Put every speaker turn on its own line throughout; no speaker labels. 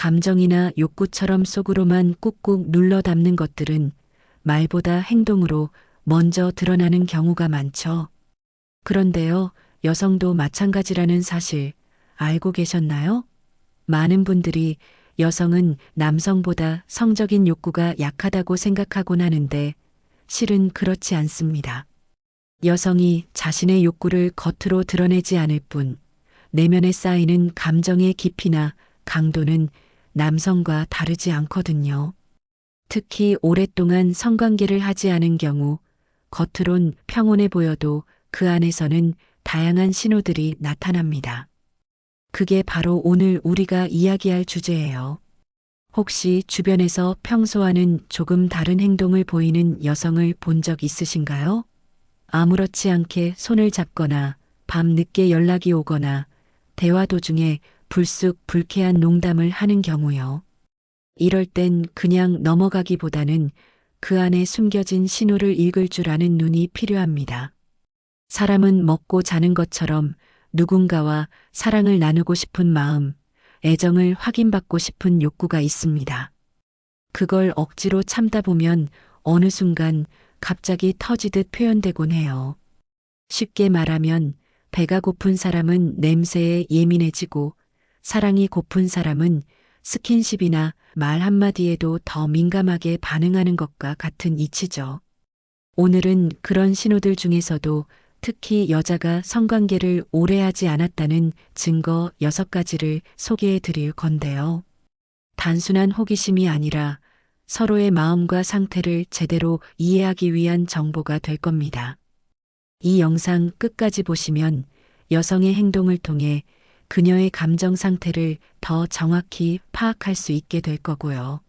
감정이나 욕구처럼 속으로만 꾹꾹 눌러 담는 것들은 말보다 행동으로 먼저 드러나는 경우가 많죠. 그런데요, 여성도 마찬가지라는 사실 알고 계셨나요? 많은 분들이 여성은 남성보다 성적인 욕구가 약하다고 생각하곤 하는데 실은 그렇지 않습니다. 여성이 자신의 욕구를 겉으로 드러내지 않을 뿐 내면에 쌓이는 감정의 깊이나 강도는 남성과 다르지 않거든요. 특히 오랫동안 성관계를 하지 않은 경우 겉으론 평온해 보여도 그 안에서는 다양한 신호들이 나타납니다. 그게 바로 오늘 우리가 이야기할 주제예요. 혹시 주변에서 평소와는 조금 다른 행동을 보이는 여성을 본 적 있으신가요? 아무렇지 않게 손을 잡거나 밤 늦게 연락이 오거나 대화 도중에 불쑥 불쾌한 농담을 하는 경우요. 이럴 땐 그냥 넘어가기보다는 그 안에 숨겨진 신호를 읽을 줄 아는 눈이 필요합니다. 사람은 먹고 자는 것처럼 누군가와 사랑을 나누고 싶은 마음, 애정을 확인받고 싶은 욕구가 있습니다. 그걸 억지로 참다 보면 어느 순간 갑자기 터지듯 표현되곤 해요. 쉽게 말하면 배가 고픈 사람은 냄새에 예민해지고 사랑이 고픈 사람은 스킨십이나 말 한마디에도 더 민감하게 반응하는 것과 같은 이치죠. 오늘은 그런 신호들 중에서도 특히 여자가 성관계를 오래 하지 않았다는 증거 6가지를 소개해 드릴 건데요. 단순한 호기심이 아니라 서로의 마음과 상태를 제대로 이해하기 위한 정보가 될 겁니다. 이 영상 끝까지 보시면 여성의 행동을 통해 그녀의 감정 상태를 더 정확히 파악할 수 있게 될 거고요.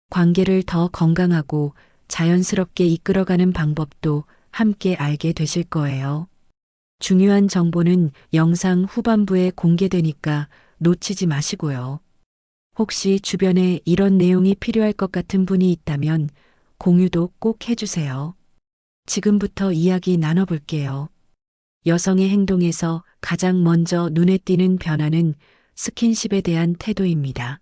관계를 더 건강하고 자연스럽게 이끌어가는 방법도 함께 알게 되실 거예요. 중요한 정보는 영상 후반부에 공개되니까 놓치지 마시고요. 혹시 주변에 이런 내용이 필요할 것 같은 분이 있다면 공유도 꼭 해주세요. 지금부터 이야기 나눠볼게요. 여성의 행동에서 가장 먼저 눈에 띄는 변화는 스킨십에 대한 태도입니다.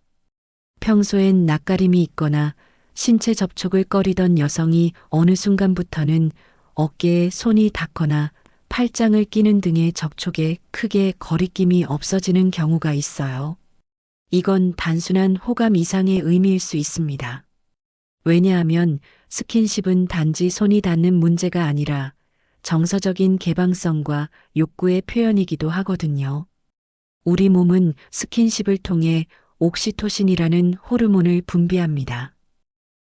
평소엔 낯가림이 있거나 신체 접촉을 꺼리던 여성이 어느 순간부터는 어깨에 손이 닿거나 팔짱을 끼는 등의 접촉에 크게 거리낌이 없어지는 경우가 있어요. 이건 단순한 호감 이상의 의미일 수 있습니다. 왜냐하면 스킨십은 단지 손이 닿는 문제가 아니라 정서적인 개방성과 욕구의 표현이기도 하거든요. 우리 몸은 스킨십을 통해 옥시토신이라는 호르몬을 분비합니다.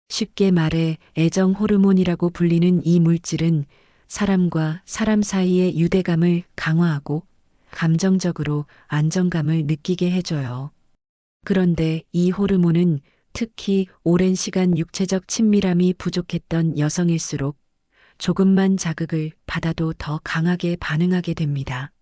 쉽게 말해 애정 호르몬이라고 불리는 이 물질은 사람과 사람 사이의 유대감을 강화하고 감정적으로 안정감을 느끼게 해줘요. 그런데 이 호르몬은 특히 오랜 시간 육체적 친밀함이 부족했던 여성일수록 조금만 자극을 받아도 더 강하게 반응하게 됩니다.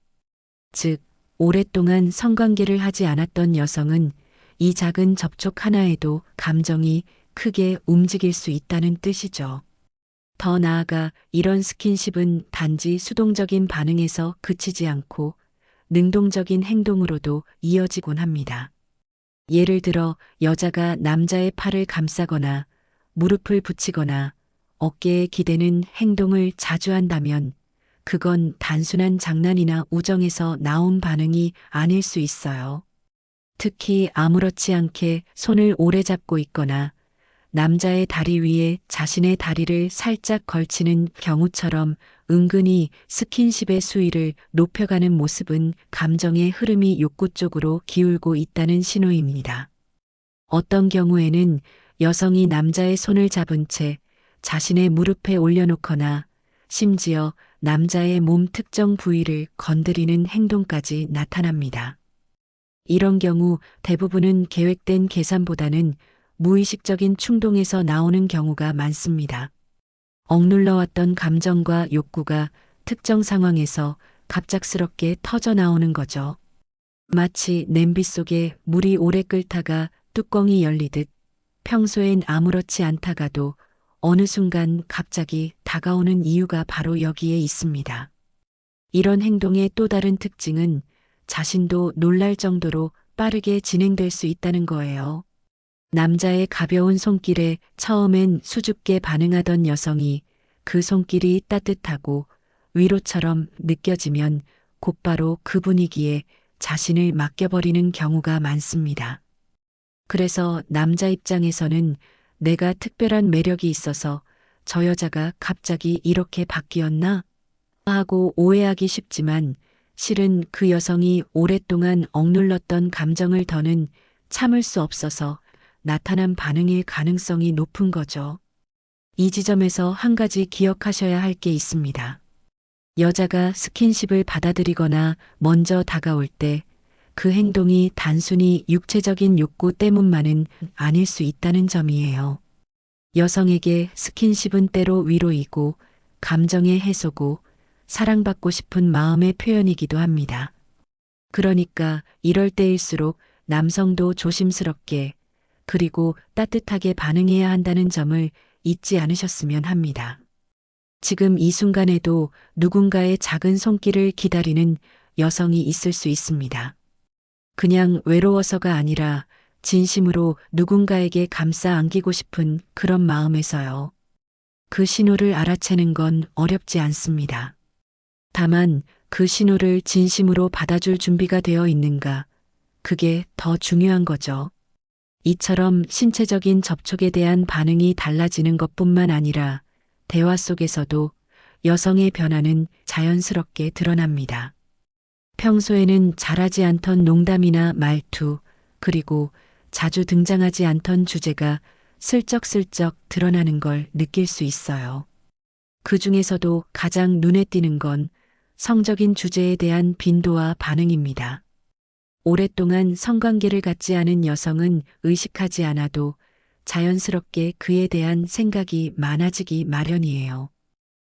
즉, 오랫동안 성관계를 하지 않았던 여성은 이 작은 접촉 하나에도 감정이 크게 움직일 수 있다는 뜻이죠. 더 나아가 이런 스킨십은 단지 수동적인 반응에서 그치지 않고 능동적인 행동으로도 이어지곤 합니다. 예를 들어 여자가 남자의 팔을 감싸거나 무릎을 붙이거나 어깨에 기대는 행동을 자주 한다면 그건 단순한 장난이나 우정에서 나온 반응이 아닐 수 있어요. 특히 아무렇지 않게 손을 오래 잡고 있거나 남자의 다리 위에 자신의 다리를 살짝 걸치는 경우처럼 은근히 스킨십의 수위를 높여가는 모습은 감정의 흐름이 욕구 쪽으로 기울고 있다는 신호입니다. 어떤 경우에는 여성이 남자의 손을 잡은 채 자신의 무릎에 올려놓거나 심지어 남자의 몸 특정 부위를 건드리는 행동까지 나타납니다. 이런 경우 대부분은 계획된 계산보다는 무의식적인 충동에서 나오는 경우가 많습니다. 억눌러왔던 감정과 욕구가 특정 상황에서 갑작스럽게 터져 나오는 거죠. 마치 냄비 속에 물이 오래 끓다가 뚜껑이 열리듯 평소엔 아무렇지 않다가도 어느 순간 갑자기 다가오는 이유가 바로 여기에 있습니다. 이런 행동의 또 다른 특징은 자신도 놀랄 정도로 빠르게 진행될 수 있다는 거예요. 남자의 가벼운 손길에 처음엔 수줍게 반응하던 여성이 그 손길이 따뜻하고 위로처럼 느껴지면 곧바로 그 분위기에 자신을 맡겨버리는 경우가 많습니다. 그래서 남자 입장에서는 내가 특별한 매력이 있어서 저 여자가 갑자기 이렇게 바뀌었나? 하고 오해하기 쉽지만 실은 그 여성이 오랫동안 억눌렀던 감정을 더는 참을 수 없어서 나타난 반응일 가능성이 높은 거죠. 이 지점에서 한 가지 기억하셔야 할 게 있습니다. 여자가 스킨십을 받아들이거나 먼저 다가올 때 그 행동이 단순히 육체적인 욕구 때문만은 아닐 수 있다는 점이에요. 여성에게 스킨십은 때로 위로이고 감정의 해소고 사랑받고 싶은 마음의 표현이기도 합니다. 그러니까 이럴 때일수록 남성도 조심스럽게 그리고 따뜻하게 반응해야 한다는 점을 잊지 않으셨으면 합니다. 지금 이 순간에도 누군가의 작은 손길을 기다리는 여성이 있을 수 있습니다. 그냥 외로워서가 아니라 진심으로 누군가에게 감싸 안기고 싶은 그런 마음에서요. 그 신호를 알아채는 건 어렵지 않습니다. 다만 그 신호를 진심으로 받아줄 준비가 되어 있는가, 그게 더 중요한 거죠. 이처럼 신체적인 접촉에 대한 반응이 달라지는 것뿐만 아니라 대화 속에서도 여성의 변화는 자연스럽게 드러납니다. 평소에는 잘하지 않던 농담이나 말투, 그리고 자주 등장하지 않던 주제가 슬쩍슬쩍 드러나는 걸 느낄 수 있어요. 그 중에서도 가장 눈에 띄는 건 성적인 주제에 대한 빈도와 반응입니다. 오랫동안 성관계를 갖지 않은 여성은 의식하지 않아도 자연스럽게 그에 대한 생각이 많아지기 마련이에요.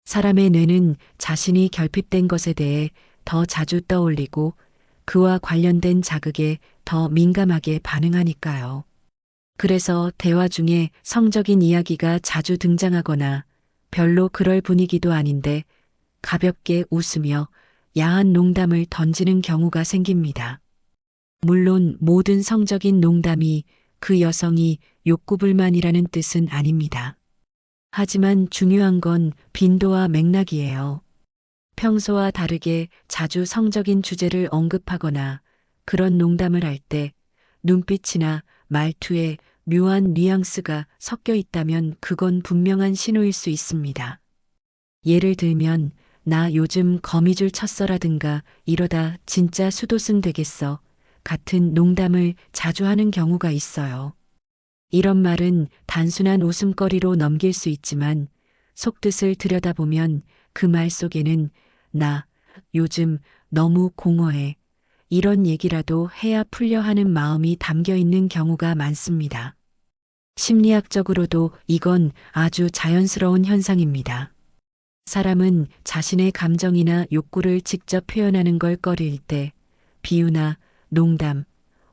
사람의 뇌는 자신이 결핍된 것에 대해 더 자주 떠올리고 그와 관련된 자극에 더 민감하게 반응하니까요. 그래서 대화 중에 성적인 이야기가 자주 등장하거나 별로 그럴 분위기도 아닌데 가볍게 웃으며 야한 농담을 던지는 경우가 생깁니다. 물론 모든 성적인 농담이 그 여성이 욕구불만이라는 뜻은 아닙니다. 하지만 중요한 건 빈도와 맥락이에요. 평소와 다르게 자주 성적인 주제를 언급하거나 그런 농담을 할 때 눈빛이나 말투에 묘한 뉘앙스가 섞여 있다면 그건 분명한 신호일 수 있습니다. 예를 들면 나 요즘 거미줄 쳤어라든가 이러다 진짜 수도승 되겠어 같은 농담을 자주 하는 경우가 있어요. 이런 말은 단순한 웃음거리로 넘길 수 있지만 속뜻을 들여다보면 그 말 속에는 나 요즘 너무 공허해 이런 얘기라도 해야 풀려 하는 마음이 담겨 있는 경우가 많습니다. 심리학적으로도 이건 아주 자연스러운 현상입니다. 사람은 자신의 감정이나 욕구를 직접 표현하는 걸 꺼릴 때 비유나 농담,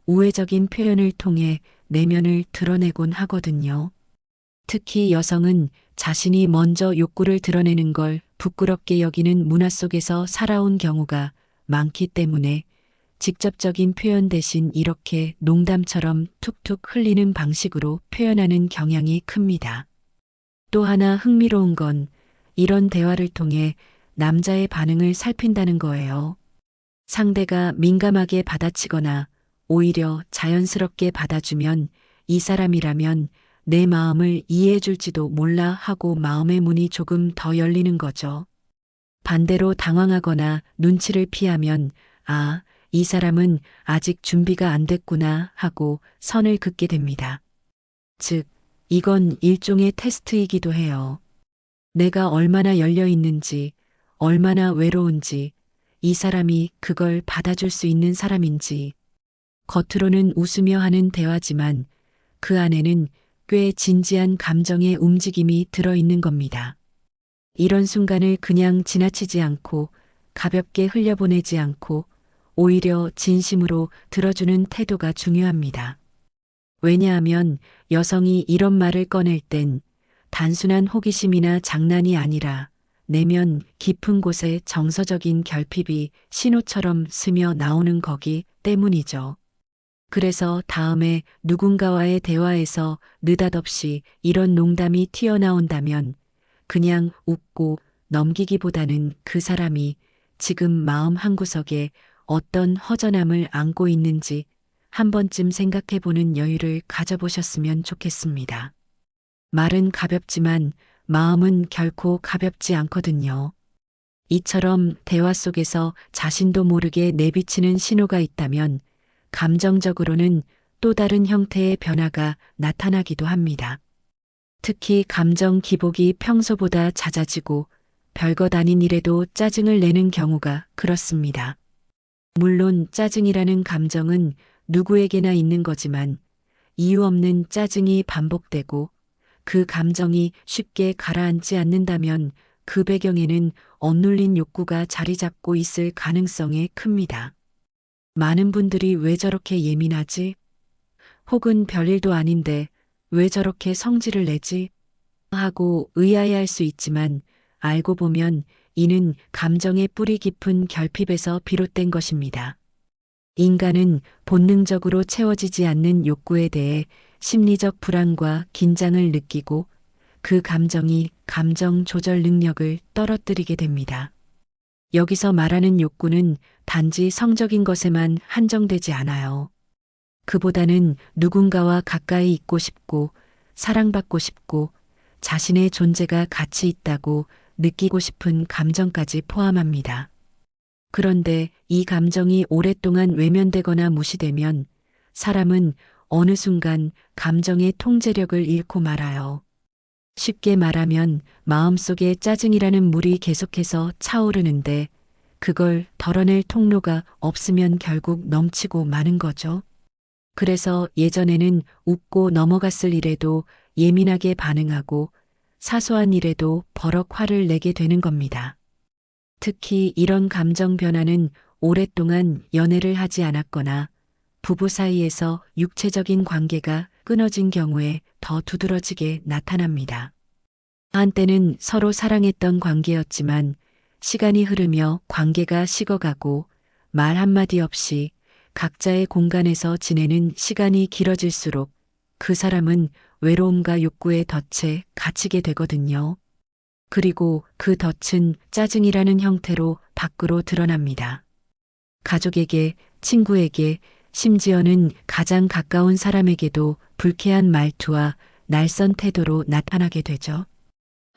우회적인 표현을 통해 내면을 드러내곤 하거든요. 특히 여성은 자신이 먼저 욕구를 드러내는 걸 부끄럽게 여기는 문화 속에서 살아온 경우가 많기 때문에 직접적인 표현 대신 이렇게 농담처럼 툭툭 흘리는 방식으로 표현하는 경향이 큽니다. 또 하나 흥미로운 건 이런 대화를 통해 남자의 반응을 살핀다는 거예요. 상대가 민감하게 받아치거나 오히려 자연스럽게 받아주면 이 사람이라면 내 마음을 이해해 줄지도 몰라 하고 마음의 문이 조금 더 열리는 거죠. 반대로 당황하거나 눈치를 피하면 아, 이 사람은 아직 준비가 안 됐구나 하고 선을 긋게 됩니다. 즉, 이건 일종의 테스트이기도 해요. 내가 얼마나 열려 있는지, 얼마나 외로운지, 이 사람이 그걸 받아줄 수 있는 사람인지, 겉으로는 웃으며 하는 대화지만 그 안에는 꽤 진지한 감정의 움직임이 들어있는 겁니다. 이런 순간을 그냥 지나치지 않고 가볍게 흘려보내지 않고 오히려 진심으로 들어주는 태도가 중요합니다. 왜냐하면 여성이 이런 말을 꺼낼 땐 단순한 호기심이나 장난이 아니라 내면 깊은 곳에 정서적인 결핍이 신호처럼 스며 나오는 거기 때문이죠. 그래서 다음에 누군가와의 대화에서 느닷없이 이런 농담이 튀어나온다면 그냥 웃고 넘기기보다는 그 사람이 지금 마음 한구석에 어떤 허전함을 안고 있는지 한 번쯤 생각해 보는 여유를 가져보셨으면 좋겠습니다. 말은 가볍지만 마음은 결코 가볍지 않거든요. 이처럼 대화 속에서 자신도 모르게 내비치는 신호가 있다면 감정적으로는 또 다른 형태의 변화가 나타나기도 합니다. 특히 감정 기복이 평소보다 잦아지고 별것 아닌 일에도 짜증을 내는 경우가 그렇습니다. 물론 짜증이라는 감정은 누구에게나 있는 거지만 이유 없는 짜증이 반복되고 그 감정이 쉽게 가라앉지 않는다면 그 배경에는 억눌린 욕구가 자리 잡고 있을 가능성이 큽니다. 많은 분들이 왜 저렇게 예민하지? 혹은 별일도 아닌데 왜 저렇게 성질을 내지? 하고 의아해할 수 있지만 알고 보면 이는 감정의 뿌리 깊은 결핍에서 비롯된 것입니다. 인간은 본능적으로 채워지지 않는 욕구에 대해 심리적 불안과 긴장을 느끼고 그 감정이 감정 조절 능력을 떨어뜨리게 됩니다. 여기서 말하는 욕구는 단지 성적인 것에만 한정되지 않아요. 그보다는 누군가와 가까이 있고 싶고 사랑받고 싶고 자신의 존재가 가치 있다고 느끼고 싶은 감정까지 포함합니다. 그런데 이 감정이 오랫동안 외면되거나 무시되면 사람은 어느 순간 감정의 통제력을 잃고 말아요. 쉽게 말하면 마음속에 짜증이라는 물이 계속해서 차오르는데 그걸 덜어낼 통로가 없으면 결국 넘치고 마는 거죠. 그래서 예전에는 웃고 넘어갔을 일에도 예민하게 반응하고 사소한 일에도 버럭 화를 내게 되는 겁니다. 특히 이런 감정 변화는 오랫동안 연애를 하지 않았거나 부부 사이에서 육체적인 관계가 끊어진 경우에 더 두드러지게 나타납니다. 한때는 서로 사랑했던 관계였지만 시간이 흐르며 관계가 식어가고 말 한마디 없이 각자의 공간에서 지내는 시간이 길어질수록 그 사람은 외로움과 욕구의 덫에 갇히게 되거든요. 그리고 그 덫은 짜증이라는 형태로 밖으로 드러납니다. 가족에게, 친구에게, 심지어는 가장 가까운 사람에게도 불쾌한 말투와 날선 태도로 나타나게 되죠.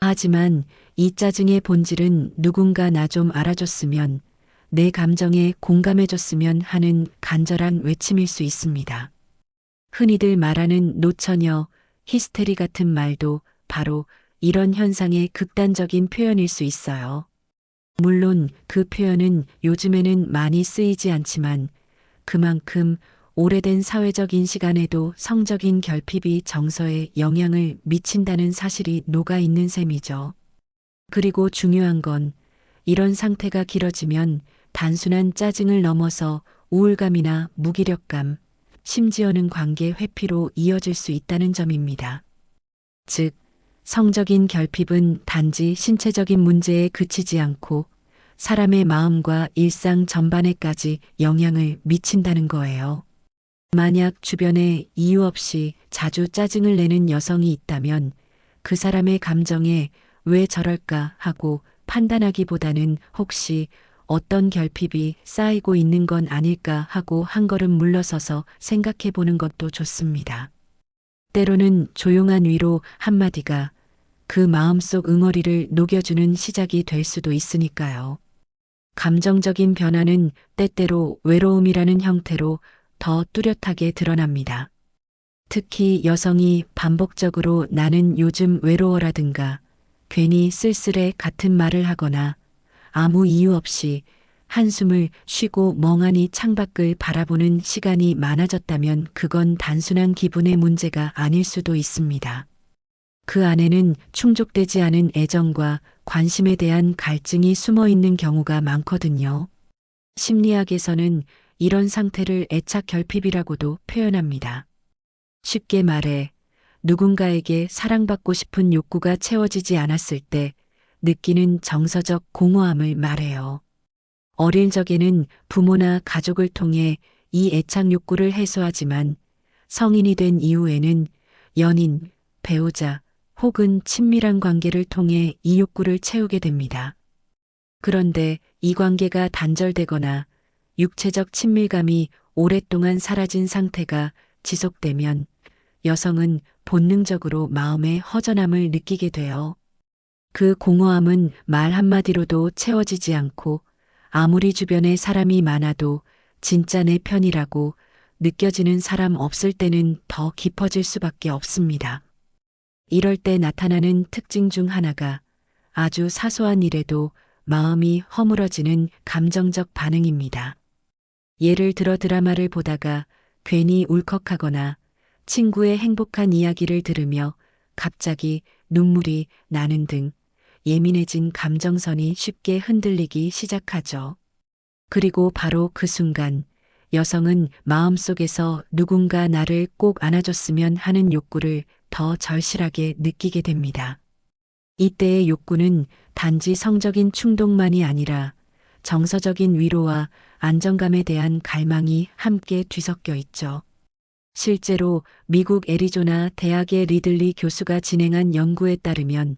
하지만 이 짜증의 본질은 누군가 나 좀 알아줬으면, 내 감정에 공감해줬으면 하는 간절한 외침일 수 있습니다. 흔히들 말하는 노처녀, 히스테리 같은 말도 바로 이런 현상의 극단적인 표현일 수 있어요. 물론 그 표현은 요즘에는 많이 쓰이지 않지만 그만큼 오래된 사회적 인식안에도 성적인 결핍이 정서에 영향을 미친다는 사실이 녹아 있는 셈이죠. 그리고 중요한 건 이런 상태가 길어지면 단순한 짜증을 넘어서 우울감이나 무기력감, 심지어는 관계 회피로 이어질 수 있다는 점입니다. 즉, 성적인 결핍은 단지 신체적인 문제에 그치지 않고 사람의 마음과 일상 전반에까지 영향을 미친다는 거예요. 만약 주변에 이유 없이 자주 짜증을 내는 여성이 있다면 그 사람의 감정에 왜 저럴까 하고 판단하기보다는 혹시 어떤 결핍이 쌓이고 있는 건 아닐까 하고 한 걸음 물러서서 생각해 보는 것도 좋습니다. 때로는 조용한 위로 한마디가 그 마음속 응어리를 녹여주는 시작이 될 수도 있으니까요. 감정적인 변화는 때때로 외로움이라는 형태로 더 뚜렷하게 드러납니다. 특히 여성이 반복적으로 나는 요즘 외로워라든가 괜히 쓸쓸해 같은 말을 하거나 아무 이유 없이 한숨을 쉬고 멍하니 창밖을 바라보는 시간이 많아졌다면 그건 단순한 기분의 문제가 아닐 수도 있습니다. 그 안에는 충족되지 않은 애정과 관심에 대한 갈증이 숨어 있는 경우가 많거든요. 심리학에서는 이런 상태를 애착 결핍이라고도 표현합니다. 쉽게 말해 누군가에게 사랑받고 싶은 욕구가 채워지지 않았을 때 느끼는 정서적 공허함을 말해요. 어릴 적에는 부모나 가족을 통해 이 애착 욕구를 해소하지만 성인이 된 이후에는 연인, 배우자 혹은 친밀한 관계를 통해 이 욕구를 채우게 됩니다. 그런데 이 관계가 단절되거나 육체적 친밀감이 오랫동안 사라진 상태가 지속되면 여성은 본능적으로 마음의 허전함을 느끼게 돼요. 그 공허함은 말 한마디로도 채워지지 않고 아무리 주변에 사람이 많아도 진짜 내 편이라고 느껴지는 사람 없을 때는 더 깊어질 수밖에 없습니다. 이럴 때 나타나는 특징 중 하나가 아주 사소한 일에도 마음이 허물어지는 감정적 반응입니다. 예를 들어 드라마를 보다가 괜히 울컥하거나 친구의 행복한 이야기를 들으며 갑자기 눈물이 나는 등 예민해진 감정선이 쉽게 흔들리기 시작하죠. 그리고 바로 그 순간 여성은 마음속에서 누군가 나를 꼭 안아줬으면 하는 욕구를 더 절실하게 느끼게 됩니다. 이때의 욕구는 단지 성적인 충동만이 아니라 정서적인 위로와 안정감에 대한 갈망이 함께 뒤섞여 있죠. 실제로 미국 애리조나 대학의 리들리 교수가 진행한 연구에 따르면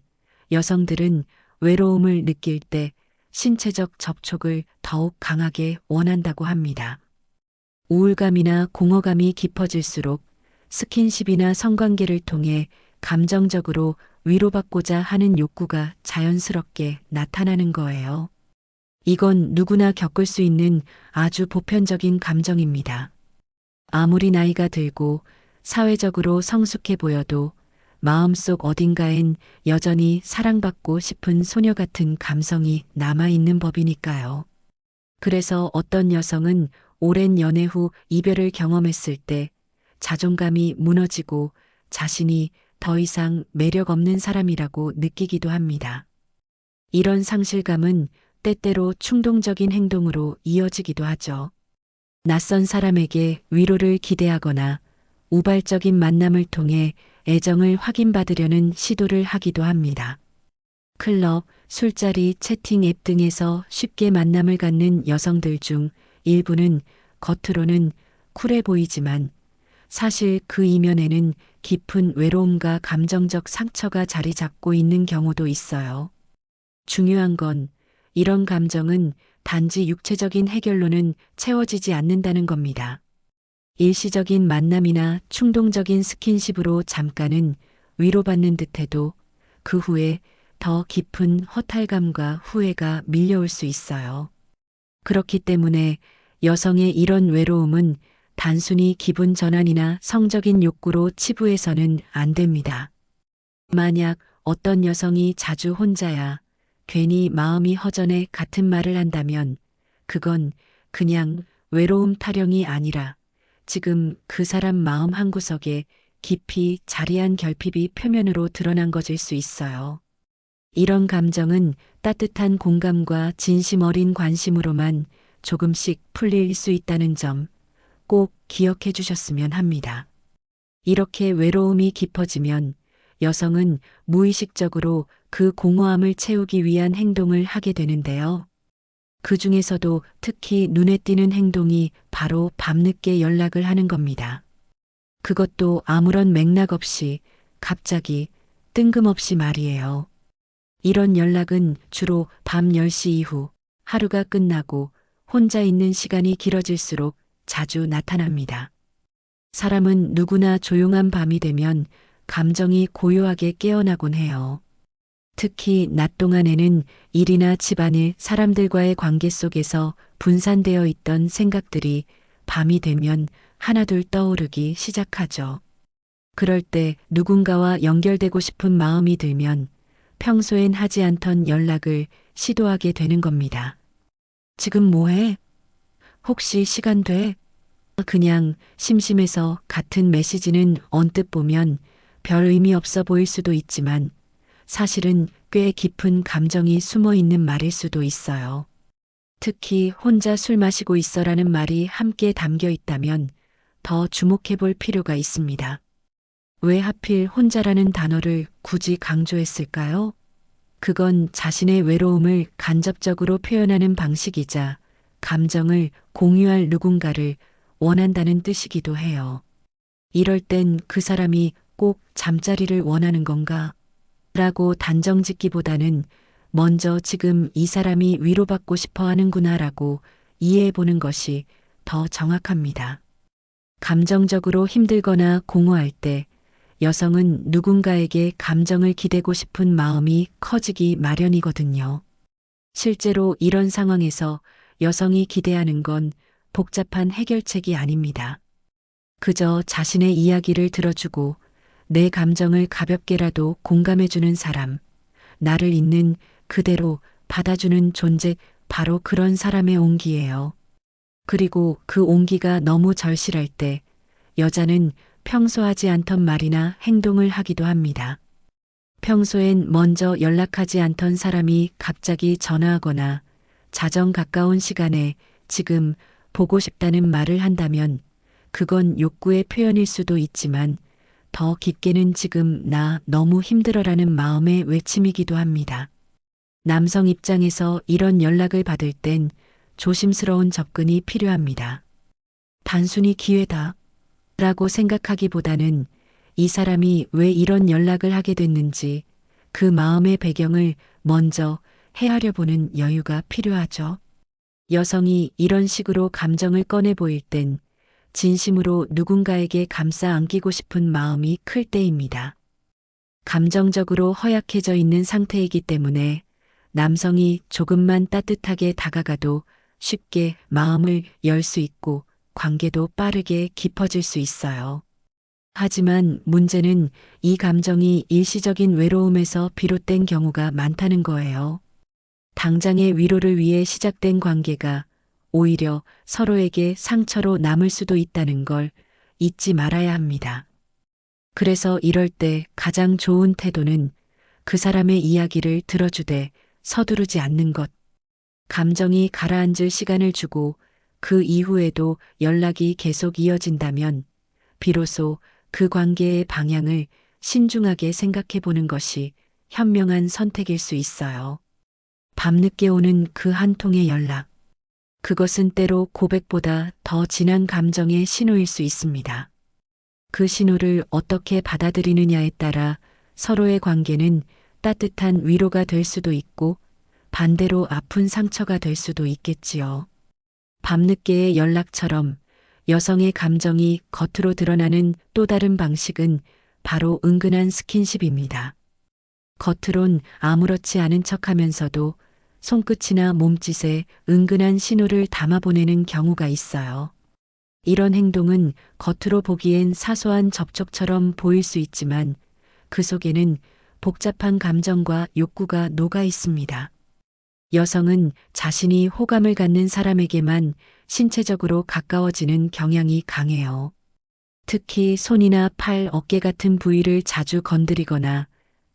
여성들은 외로움을 느낄 때 신체적 접촉을 더욱 강하게 원한다고 합니다. 우울감이나 공허감이 깊어질수록 스킨십이나 성관계를 통해 감정적으로 위로받고자 하는 욕구가 자연스럽게 나타나는 거예요. 이건 누구나 겪을 수 있는 아주 보편적인 감정입니다. 아무리 나이가 들고 사회적으로 성숙해 보여도 마음속 어딘가엔 여전히 사랑받고 싶은 소녀 같은 감성이 남아있는 법이니까요. 그래서 어떤 여성은 오랜 연애 후 이별을 경험했을 때 자존감이 무너지고 자신이 더 이상 매력 없는 사람이라고 느끼기도 합니다. 이런 상실감은 때때로 충동적인 행동으로 이어지기도 하죠. 낯선 사람에게 위로를 기대하거나 우발적인 만남을 통해 애정을 확인받으려는 시도를 하기도 합니다. 클럽, 술자리, 채팅 앱 등에서 쉽게 만남을 갖는 여성들 중 일부는 겉으로는 쿨해 보이지만 사실 그 이면에는 깊은 외로움과 감정적 상처가 자리 잡고 있는 경우도 있어요. 중요한 건 이런 감정은 단지 육체적인 해결로는 채워지지 않는다는 겁니다. 일시적인 만남이나 충동적인 스킨십으로 잠깐은 위로받는 듯해도 그 후에 더 깊은 허탈감과 후회가 밀려올 수 있어요. 그렇기 때문에 여성의 이런 외로움은 단순히 기분 전환이나 성적인 욕구로 치부해서는 안 됩니다. 만약 어떤 여성이 자주 혼자야 괜히 마음이 허전해 같은 말을 한다면 그건 그냥 외로움 타령이 아니라 지금 그 사람 마음 한구석에 깊이 자리한 결핍이 표면으로 드러난 것일 수 있어요. 이런 감정은 따뜻한 공감과 진심 어린 관심으로만 조금씩 풀릴 수 있다는 점 꼭 기억해 주셨으면 합니다. 이렇게 외로움이 깊어지면 여성은 무의식적으로 그 공허함을 채우기 위한 행동을 하게 되는데요. 그 중에서도 특히 눈에 띄는 행동이 바로 밤늦게 연락을 하는 겁니다. 그것도 아무런 맥락 없이 갑자기 뜬금없이 말이에요. 이런 연락은 주로 밤 10시 이후 하루가 끝나고 혼자 있는 시간이 길어질수록 자주 나타납니다. 사람은 누구나 조용한 밤이 되면 감정이 고요하게 깨어나곤 해요. 특히 낮 동안에는 일이나 집안일, 사람들과의 관계 속에서 분산되어 있던 생각들이 밤이 되면 하나둘 떠오르기 시작하죠. 그럴 때 누군가와 연결되고 싶은 마음이 들면 평소엔 하지 않던 연락을 시도하게 되는 겁니다. 지금 뭐해? 혹시 시간 돼? 그냥 심심해서 같은 메시지는 언뜻 보면 별 의미 없어 보일 수도 있지만 사실은 꽤 깊은 감정이 숨어 있는 말일 수도 있어요. 특히 혼자 술 마시고 있어라는 말이 함께 담겨 있다면 더 주목해 볼 필요가 있습니다. 왜 하필 혼자라는 단어를 굳이 강조했을까요? 그건 자신의 외로움을 간접적으로 표현하는 방식이자 감정을 공유할 누군가를 원한다는 뜻이기도 해요. 이럴 땐 그 사람이 꼭 잠자리를 원하는 건가? 라고 단정 짓기보다는 먼저 지금 이 사람이 위로받고 싶어 하는구나 라고 이해해 보는 것이 더 정확합니다. 감정적으로 힘들거나 공허할 때 여성은 누군가에게 감정을 기대고 싶은 마음이 커지기 마련이거든요. 실제로 이런 상황에서 여성이 기대하는 건 복잡한 해결책이 아닙니다. 그저 자신의 이야기를 들어주고 내 감정을 가볍게라도 공감해주는 사람, 나를 있는 그대로 받아주는 존재, 바로 그런 사람의 온기예요. 그리고 그 온기가 너무 절실할 때 여자는 평소 하지 않던 말이나 행동을 하기도 합니다. 평소엔 먼저 연락하지 않던 사람이 갑자기 전화하거나 자정 가까운 시간에 지금 보고 싶다는 말을 한다면 그건 욕구의 표현일 수도 있지만 더 깊게는 지금 나 너무 힘들어라는 마음의 외침이기도 합니다. 남성 입장에서 이런 연락을 받을 땐 조심스러운 접근이 필요합니다. 단순히 기회다 라고 생각하기보다는 이 사람이 왜 이런 연락을 하게 됐는지 그 마음의 배경을 먼저 헤아려 보는 여유가 필요하죠. 여성이 이런 식으로 감정을 꺼내 보일 땐 진심으로 누군가에게 감싸 안기고 싶은 마음이 클 때입니다. 감정적으로 허약해져 있는 상태이기 때문에 남성이 조금만 따뜻하게 다가가도 쉽게 마음을 열 수 있고 관계도 빠르게 깊어질 수 있어요. 하지만 문제는 이 감정이 일시적인 외로움에서 비롯된 경우가 많다는 거예요. 당장의 위로를 위해 시작된 관계가 오히려 서로에게 상처로 남을 수도 있다는 걸 잊지 말아야 합니다. 그래서 이럴 때 가장 좋은 태도는 그 사람의 이야기를 들어주되 서두르지 않는 것. 감정이 가라앉을 시간을 주고 그 이후에도 연락이 계속 이어진다면 비로소 그 관계의 방향을 신중하게 생각해 보는 것이 현명한 선택일 수 있어요. 밤늦게 오는 그 한 통의 연락. 그것은 때로 고백보다 더 진한 감정의 신호일 수 있습니다. 그 신호를 어떻게 받아들이느냐에 따라 서로의 관계는 따뜻한 위로가 될 수도 있고 반대로 아픈 상처가 될 수도 있겠지요. 밤늦게의 연락처럼 여성의 감정이 겉으로 드러나는 또 다른 방식은 바로 은근한 스킨십입니다. 겉으론 아무렇지 않은 척하면서도 손끝이나 몸짓에 은근한 신호를 담아보내는 경우가 있어요. 이런 행동은 겉으로 보기엔 사소한 접촉처럼 보일 수 있지만 그 속에는 복잡한 감정과 욕구가 녹아 있습니다. 여성은 자신이 호감을 갖는 사람에게만 신체적으로 가까워지는 경향이 강해요. 특히 손이나 팔, 어깨 같은 부위를 자주 건드리거나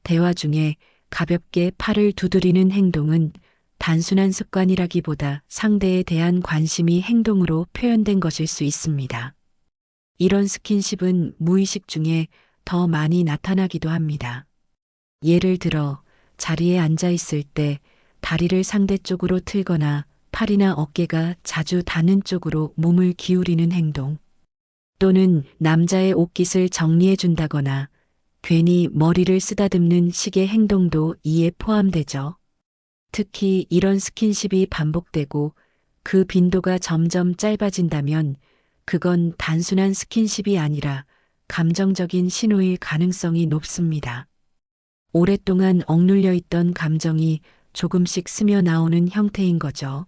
대화 중에 가볍게 팔을 두드리는 행동은 단순한 습관이라기보다 상대에 대한 관심이 행동으로 표현된 것일 수 있습니다. 이런 스킨십은 무의식 중에 더 많이 나타나기도 합니다. 예를 들어 자리에 앉아 있을 때 다리를 상대 쪽으로 틀거나 팔이나 어깨가 자주 닿는 쪽으로 몸을 기울이는 행동, 또는 남자의 옷깃을 정리해 준다거나 괜히 머리를 쓰다듬는 식의 행동도 이에 포함되죠. 특히 이런 스킨십이 반복되고 그 빈도가 점점 짧아진다면 그건 단순한 스킨십이 아니라 감정적인 신호일 가능성이 높습니다. 오랫동안 억눌려 있던 감정이 조금씩 스며 나오는 형태인 거죠.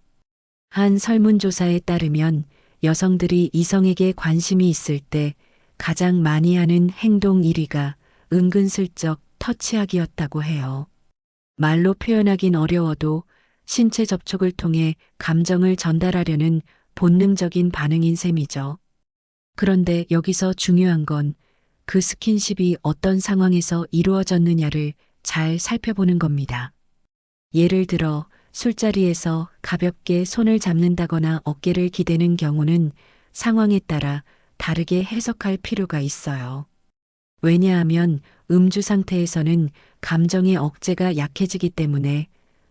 한 설문조사에 따르면 여성들이 이성에게 관심이 있을 때 가장 많이 하는 행동 1위가 은근슬쩍 터치하기였다고 해요. 말로 표현하긴 어려워도 신체 접촉을 통해 감정을 전달하려는 본능적인 반응인 셈이죠. 그런데 여기서 중요한 건 그 스킨십이 어떤 상황에서 이루어졌느냐를 잘 살펴보는 겁니다. 예를 들어 술자리에서 가볍게 손을 잡는다거나 어깨를 기대는 경우는 상황에 따라 다르게 해석할 필요가 있어요. 왜냐하면 음주 상태에서는 감정의 억제가 약해지기 때문에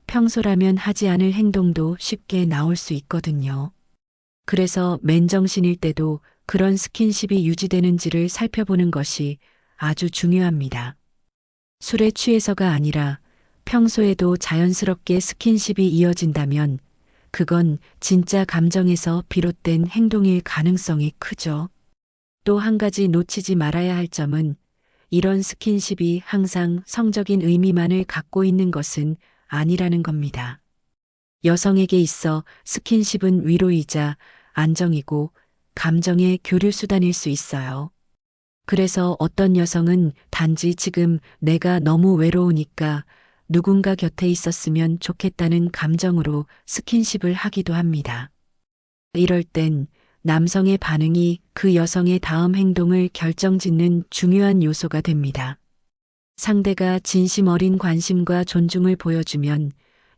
평소라면 하지 않을 행동도 쉽게 나올 수 있거든요. 그래서 맨정신일 때도 그런 스킨십이 유지되는지를 살펴보는 것이 아주 중요합니다. 술에 취해서가 아니라 평소에도 자연스럽게 스킨십이 이어진다면 그건 진짜 감정에서 비롯된 행동일 가능성이 크죠. 또 한 가지 놓치지 말아야 할 점은 이런 스킨십이 항상 성적인 의미만을 갖고 있는 것은 아니라는 겁니다. 여성에게 있어 스킨십은 위로이자 안정이고 감정의 교류 수단일 수 있어요. 그래서 어떤 여성은 단지 지금 내가 너무 외로우니까 누군가 곁에 있었으면 좋겠다는 감정으로 스킨십을 하기도 합니다. 이럴 땐 남성의 반응이 그 여성의 다음 행동을 결정짓는 중요한 요소가 됩니다. 상대가 진심 어린 관심과 존중을 보여주면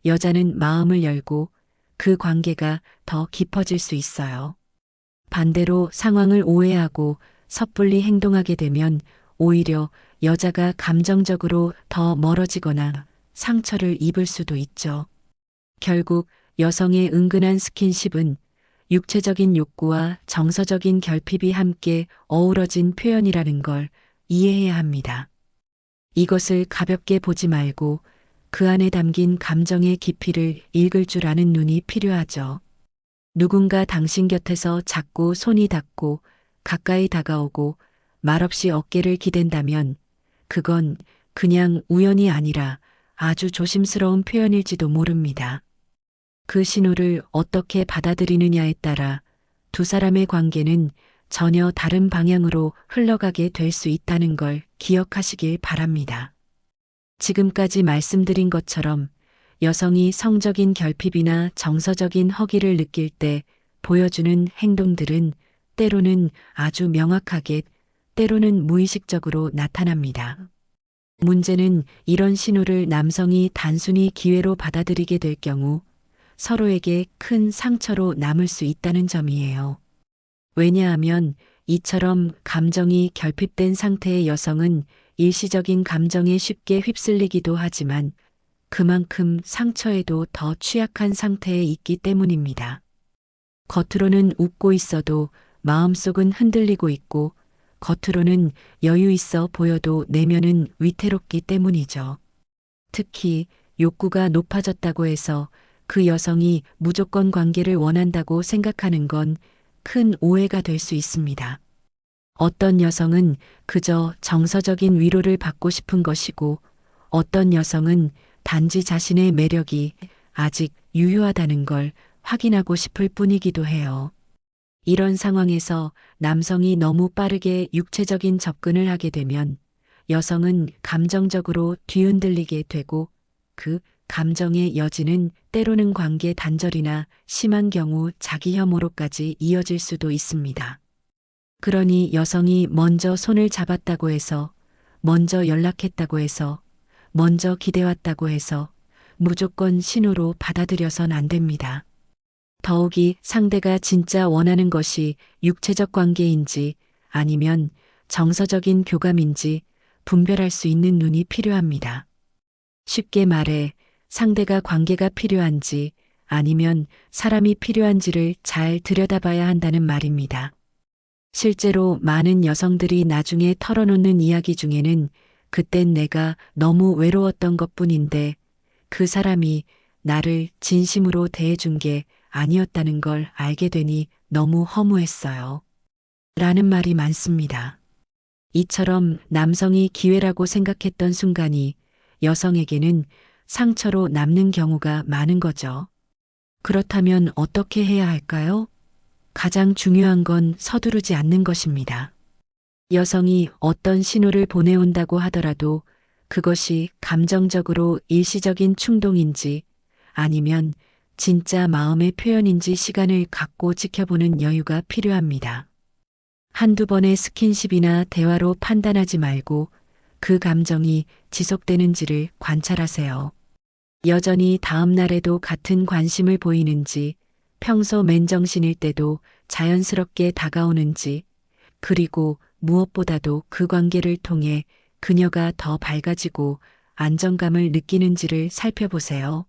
여자는 마음을 열고 그 관계가 더 깊어질 수 있어요. 반대로 상황을 오해하고 섣불리 행동하게 되면 오히려 여자가 감정적으로 더 멀어지거나 상처를 입을 수도 있죠. 결국 여성의 은근한 스킨십은 육체적인 욕구와 정서적인 결핍이 함께 어우러진 표현이라는 걸 이해해야 합니다. 이것을 가볍게 보지 말고 그 안에 담긴 감정의 깊이를 읽을 줄 아는 눈이 필요하죠. 누군가 당신 곁에서 자꾸 손이 닿고 가까이 다가오고 말없이 어깨를 기댄다면 그건 그냥 우연이 아니라 아주 조심스러운 표현일지도 모릅니다. 그 신호를 어떻게 받아들이느냐에 따라 두 사람의 관계는 전혀 다른 방향으로 흘러가게 될 수 있다는 걸 기억하시길 바랍니다. 지금까지 말씀드린 것처럼 여성이 성적인 결핍이나 정서적인 허기를 느낄 때 보여주는 행동들은 때로는 아주 명확하게, 때로는 무의식적으로 나타납니다. 문제는 이런 신호를 남성이 단순히 기회로 받아들이게 될 경우 서로에게 큰 상처로 남을 수 있다는 점이에요. 왜냐하면 이처럼 감정이 결핍된 상태의 여성은 일시적인 감정에 쉽게 휩쓸리기도 하지만 그만큼 상처에도 더 취약한 상태에 있기 때문입니다. 겉으로는 웃고 있어도 마음속은 흔들리고 있고 겉으로는 여유 있어 보여도 내면은 위태롭기 때문이죠. 특히 욕구가 높아졌다고 해서 그 여성이 무조건 관계를 원한다고 생각하는 건 큰 오해가 될 수 있습니다. 어떤 여성은 그저 정서적인 위로를 받고 싶은 것이고 어떤 여성은 단지 자신의 매력이 아직 유효하다는 걸 확인하고 싶을 뿐이기도 해요. 이런 상황에서 남성이 너무 빠르게 육체적인 접근을 하게 되면 여성은 감정적으로 뒤흔들리게 되고 그 감정의 여지는 때로는 관계 단절이나 심한 경우 자기 혐오로까지 이어질 수도 있습니다. 그러니 여성이 먼저 손을 잡았다고 해서, 먼저 연락했다고 해서, 먼저 기대왔다고 해서 무조건 신호로 받아들여선 안 됩니다. 더욱이 상대가 진짜 원하는 것이 육체적 관계인지 아니면 정서적인 교감인지 분별할 수 있는 눈이 필요합니다. 쉽게 말해 상대가 관계가 필요한지 아니면 사람이 필요한지를 잘 들여다봐야 한다는 말입니다. 실제로 많은 여성들이 나중에 털어놓는 이야기 중에는 그땐 내가 너무 외로웠던 것뿐인데 그 사람이 나를 진심으로 대해준 게 아니었다는 걸 알게 되니 너무 허무했어요. 라는 말이 많습니다. 이처럼 남성이 기회라고 생각했던 순간이 여성에게는 상처로 남는 경우가 많은 거죠. 그렇다면 어떻게 해야 할까요? 가장 중요한 건 서두르지 않는 것입니다. 여성이 어떤 신호를 보내온다고 하더라도 그것이 감정적으로 일시적인 충동인지 아니면 진짜 마음의 표현인지 시간을 갖고 지켜보는 여유가 필요합니다. 한두 번의 스킨십이나 대화로 판단하지 말고 그 감정이 지속되는지를 관찰하세요. 여전히 다음 날에도 같은 관심을 보이는지, 평소 맨정신일 때도 자연스럽게 다가오는지, 그리고 무엇보다도 그 관계를 통해 그녀가 더 밝아지고 안정감을 느끼는지를 살펴보세요.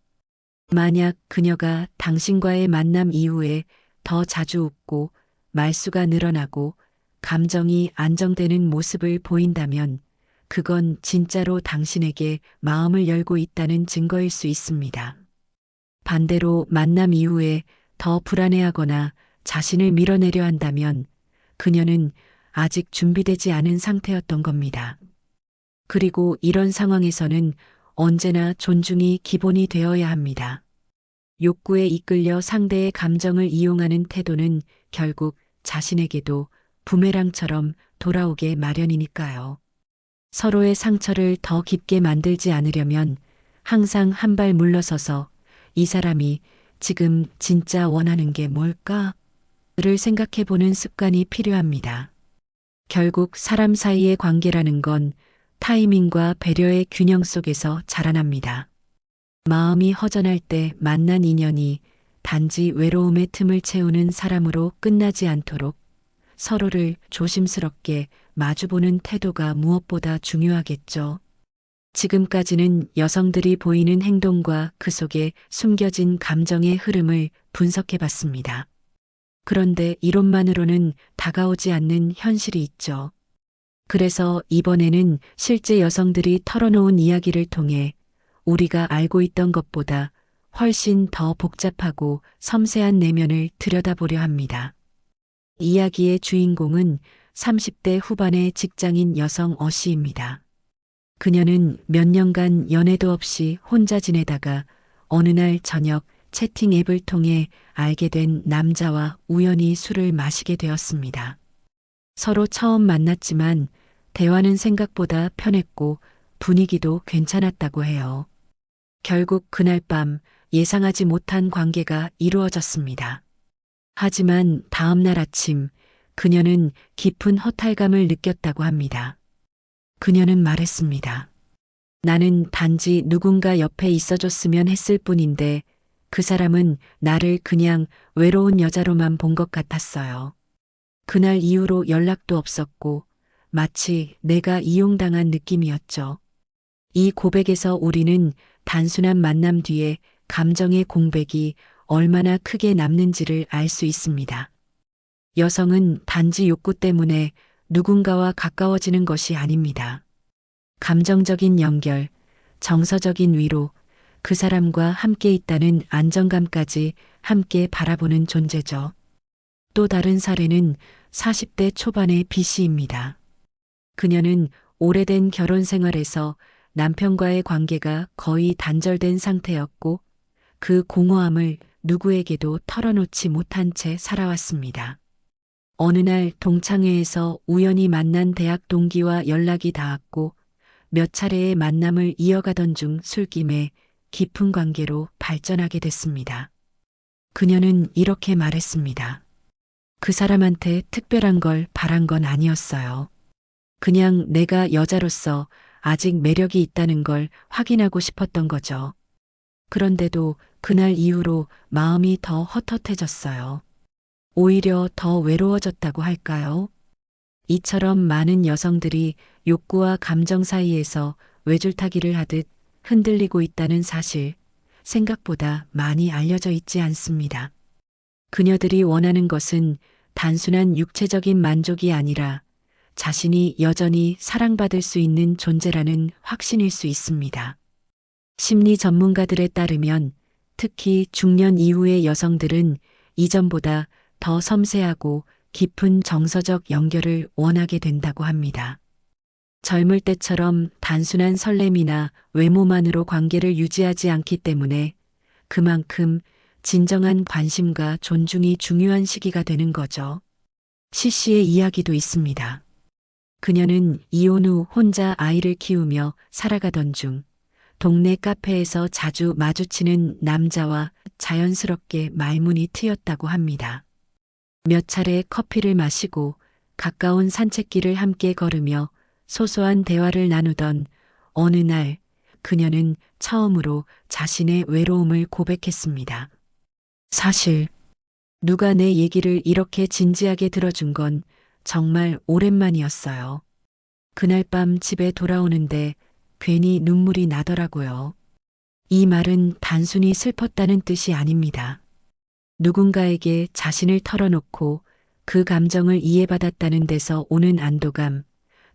만약 그녀가 당신과의 만남 이후에 더 자주 웃고 말수가 늘어나고 감정이 안정되는 모습을 보인다면 그건 진짜로 당신에게 마음을 열고 있다는 증거일 수 있습니다. 반대로 만남 이후에 더 불안해하거나 자신을 밀어내려 한다면 그녀는 아직 준비되지 않은 상태였던 겁니다. 그리고 이런 상황에서는 언제나 존중이 기본이 되어야 합니다. 욕구에 이끌려 상대의 감정을 이용하는 태도는 결국 자신에게도 부메랑처럼 돌아오게 마련이니까요. 서로의 상처를 더 깊게 만들지 않으려면 항상 한 발 물러서서 이 사람이 지금 진짜 원하는 게 뭘까?를 생각해 보는 습관이 필요합니다. 결국 사람 사이의 관계라는 건 타이밍과 배려의 균형 속에서 자라납니다. 마음이 허전할 때 만난 인연이 단지 외로움의 틈을 채우는 사람으로 끝나지 않도록 서로를 조심스럽게 마주보는 태도가 무엇보다 중요하겠죠. 지금까지는 여성들이 보이는 행동과 그 속에 숨겨진 감정의 흐름을 분석해 봤습니다. 그런데 이론만으로는 다가오지 않는 현실이 있죠. 그래서 이번에는 실제 여성들이 털어놓은 이야기를 통해 우리가 알고 있던 것보다 훨씬 더 복잡하고 섬세한 내면을 들여다보려 합니다. 이야기의 주인공은 30대 후반의 직장인 여성 어씨입니다. 그녀는 몇 년간 연애도 없이 혼자 지내다가 어느 날 저녁 채팅 앱을 통해 알게 된 남자와 우연히 술을 마시게 되었습니다. 서로 처음 만났지만 대화는 생각보다 편했고 분위기도 괜찮았다고 해요. 결국 그날 밤 예상하지 못한 관계가 이루어졌습니다. 하지만 다음 날 아침 그녀는 깊은 허탈감을 느꼈다고 합니다. 그녀는 말했습니다. 나는 단지 누군가 옆에 있어줬으면 했을 뿐인데 그 사람은 나를 그냥 외로운 여자로만 본 것 같았어요. 그날 이후로 연락도 없었고 마치 내가 이용당한 느낌이었죠. 이 고백에서 우리는 단순한 만남 뒤에 감정의 공백이 얼마나 크게 남는지를 알 수 있습니다. 여성은 단지 욕구 때문에 누군가와 가까워지는 것이 아닙니다. 감정적인 연결, 정서적인 위로, 그 사람과 함께 있다는 안정감까지 함께 바라보는 존재죠. 또 다른 사례는 40대 초반의 B 씨입니다. 그녀는 오래된 결혼 생활에서 남편과의 관계가 거의 단절된 상태였고 그 공허함을 누구에게도 털어놓지 못한 채 살아왔습니다. 어느 날 동창회에서 우연히 만난 대학 동기와 연락이 닿았고 몇 차례의 만남을 이어가던 중 술김에 깊은 관계로 발전하게 됐습니다. 그녀는 이렇게 말했습니다. 그 사람한테 특별한 걸 바란 건 아니었어요. 그냥 내가 여자로서 아직 매력이 있다는 걸 확인하고 싶었던 거죠. 그런데도 그날 이후로 마음이 더 헛헛해졌어요. 오히려 더 외로워졌다고 할까요? 이처럼 많은 여성들이 욕구와 감정 사이에서 외줄타기를 하듯 흔들리고 있다는 사실, 생각보다 많이 알려져 있지 않습니다. 그녀들이 원하는 것은 단순한 육체적인 만족이 아니라 자신이 여전히 사랑받을 수 있는 존재라는 확신일 수 있습니다. 심리 전문가들에 따르면 특히 중년 이후의 여성들은 이전보다 더 섬세하고 깊은 정서적 연결을 원하게 된다고 합니다. 젊을 때처럼 단순한 설렘이나 외모만으로 관계를 유지하지 않기 때문에 그만큼 진정한 관심과 존중이 중요한 시기가 되는 거죠. 시씨의 이야기도 있습니다. 그녀는 이혼 후 혼자 아이를 키우며 살아가던 중 동네 카페에서 자주 마주치는 남자와 자연스럽게 말문이 트였다고 합니다. 몇 차례 커피를 마시고 가까운 산책길을 함께 걸으며 소소한 대화를 나누던 어느 날 그녀는 처음으로 자신의 외로움을 고백했습니다. 사실 누가 내 얘기를 이렇게 진지하게 들어준 건 정말 오랜만이었어요. 그날 밤 집에 돌아오는데 괜히 눈물이 나더라고요. 이 말은 단순히 슬펐다는 뜻이 아닙니다. 누군가에게 자신을 털어놓고 그 감정을 이해받았다는 데서 오는 안도감,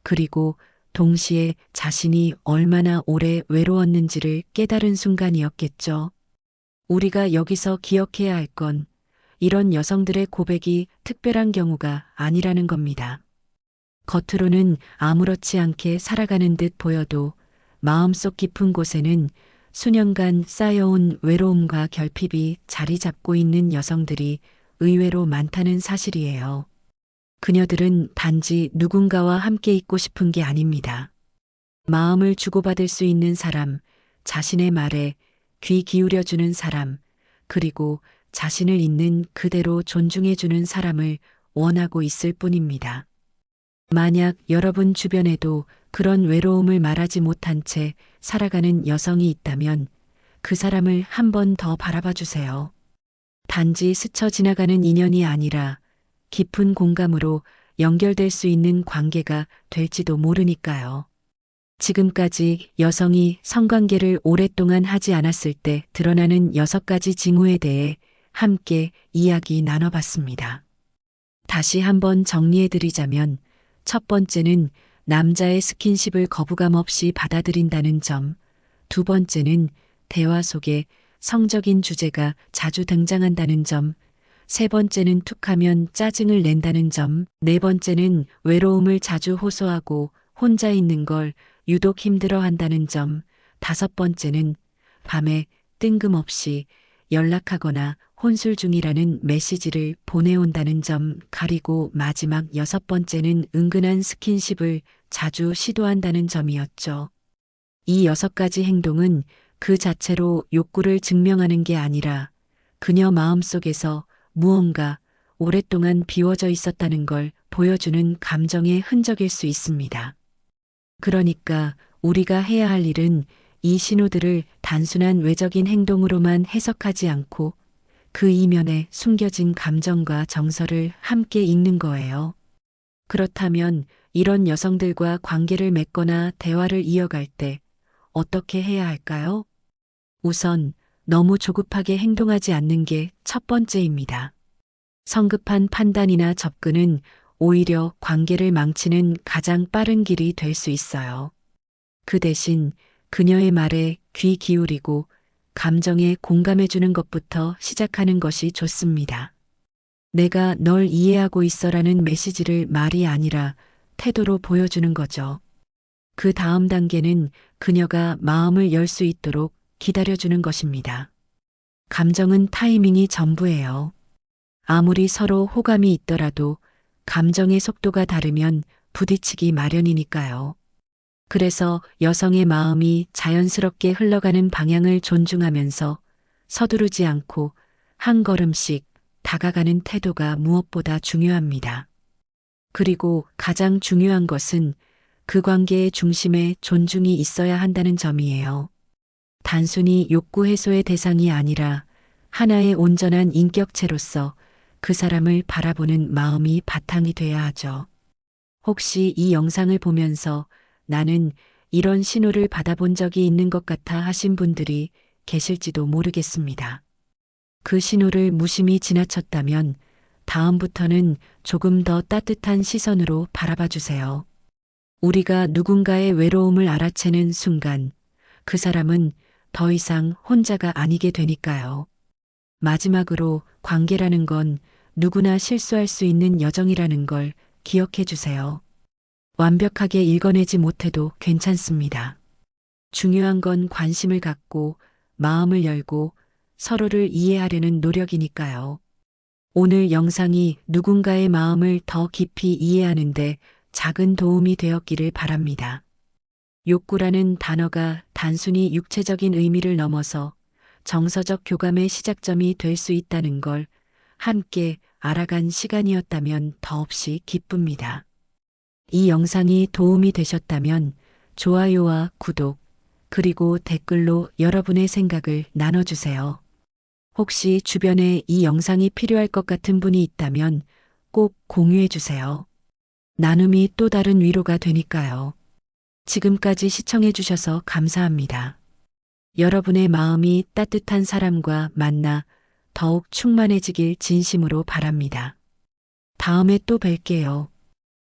그리고 동시에 자신이 얼마나 오래 외로웠는지를 깨달은 순간이었겠죠. 우리가 여기서 기억해야 할 건 이런 여성들의 고백이 특별한 경우가 아니라는 겁니다. 겉으로는 아무렇지 않게 살아가는 듯 보여도 마음속 깊은 곳에는 수년간 쌓여온 외로움과 결핍이 자리 잡고 있는 여성들이 의외로 많다는 사실이에요. 그녀들은 단지 누군가와 함께 있고 싶은 게 아닙니다. 마음을 주고받을 수 있는 사람, 자신의 말에 귀 기울여주는 사람, 그리고 자신을 있는 그대로 존중해주는 사람을 원하고 있을 뿐입니다. 만약 여러분 주변에도 그런 외로움을 말하지 못한 채 살아가는 여성이 있다면 그 사람을 한 번 더 바라봐 주세요. 단지 스쳐 지나가는 인연이 아니라 깊은 공감으로 연결될 수 있는 관계가 될지도 모르니까요. 지금까지 여성이 성관계를 오랫동안 하지 않았을 때 드러나는 6가지 징후에 대해 함께 이야기 나눠봤습니다. 다시 한번 정리해드리자면 첫 번째는 남자의 스킨십을 거부감 없이 받아들인다는 점, 두 번째는 대화 속에 성적인 주제가 자주 등장한다는 점, 세 번째는 툭하면 짜증을 낸다는 점, 네 번째는 외로움을 자주 호소하고 혼자 있는 걸 유독 힘들어 한다는 점, 다섯 번째는 밤에 뜬금없이 연락하거나 혼술 중이라는 메시지를 보내온다는 점, 가리고 마지막 6번째는 은근한 스킨십을 자주 시도한다는 점이었죠. 이 6가지 행동은 그 자체로 욕구를 증명하는 게 아니라 그녀 마음속에서 무언가 오랫동안 비워져 있었다는 걸 보여주는 감정의 흔적일 수 있습니다. 그러니까 우리가 해야 할 일은 이 신호들을 단순한 외적인 행동으로만 해석하지 않고 그 이면에 숨겨진 감정과 정서를 함께 읽는 거예요. 그렇다면 이런 여성들과 관계를 맺거나 대화를 이어갈 때 어떻게 해야 할까요? 우선 너무 조급하게 행동하지 않는 게 첫 번째입니다. 성급한 판단이나 접근은 오히려 관계를 망치는 가장 빠른 길이 될 수 있어요. 그 대신 그녀의 말에 귀 기울이고 감정에 공감해주는 것부터 시작하는 것이 좋습니다. 내가 널 이해하고 있어라는 메시지를 말이 아니라 태도로 보여주는 거죠. 그 다음 단계는 그녀가 마음을 열 수 있도록 기다려주는 것입니다. 감정은 타이밍이 전부예요. 아무리 서로 호감이 있더라도 감정의 속도가 다르면 부딪히기 마련이니까요. 그래서 여성의 마음이 자연스럽게 흘러가는 방향을 존중하면서 서두르지 않고 한 걸음씩 다가가는 태도가 무엇보다 중요합니다. 그리고 가장 중요한 것은 그 관계의 중심에 존중이 있어야 한다는 점이에요. 단순히 욕구 해소의 대상이 아니라 하나의 온전한 인격체로서 그 사람을 바라보는 마음이 바탕이 돼야 하죠. 혹시 이 영상을 보면서 나는 이런 신호를 받아본 적이 있는 것 같아 하신 분들이 계실지도 모르겠습니다. 그 신호를 무심히 지나쳤다면 다음부터는 조금 더 따뜻한 시선으로 바라봐 주세요. 우리가 누군가의 외로움을 알아채는 순간 그 사람은 더 이상 혼자가 아니게 되니까요. 마지막으로 관계라는 건 누구나 실수할 수 있는 여정이라는 걸 기억해 주세요. 완벽하게 읽어내지 못해도 괜찮습니다. 중요한 건 관심을 갖고 마음을 열고 서로를 이해하려는 노력이니까요. 오늘 영상이 누군가의 마음을 더 깊이 이해하는데 작은 도움이 되었기를 바랍니다. 욕구라는 단어가 단순히 육체적인 의미를 넘어서 정서적 교감의 시작점이 될 수 있다는 걸 함께 알아간 시간이었다면 더없이 기쁩니다. 이 영상이 도움이 되셨다면 좋아요와 구독, 그리고 댓글로 여러분의 생각을 나눠주세요. 혹시 주변에 이 영상이 필요할 것 같은 분이 있다면 꼭 공유해주세요. 나눔이 또 다른 위로가 되니까요. 지금까지 시청해주셔서 감사합니다. 여러분의 마음이 따뜻한 사람과 만나 더욱 충만해지길 진심으로 바랍니다. 다음에 또 뵐게요.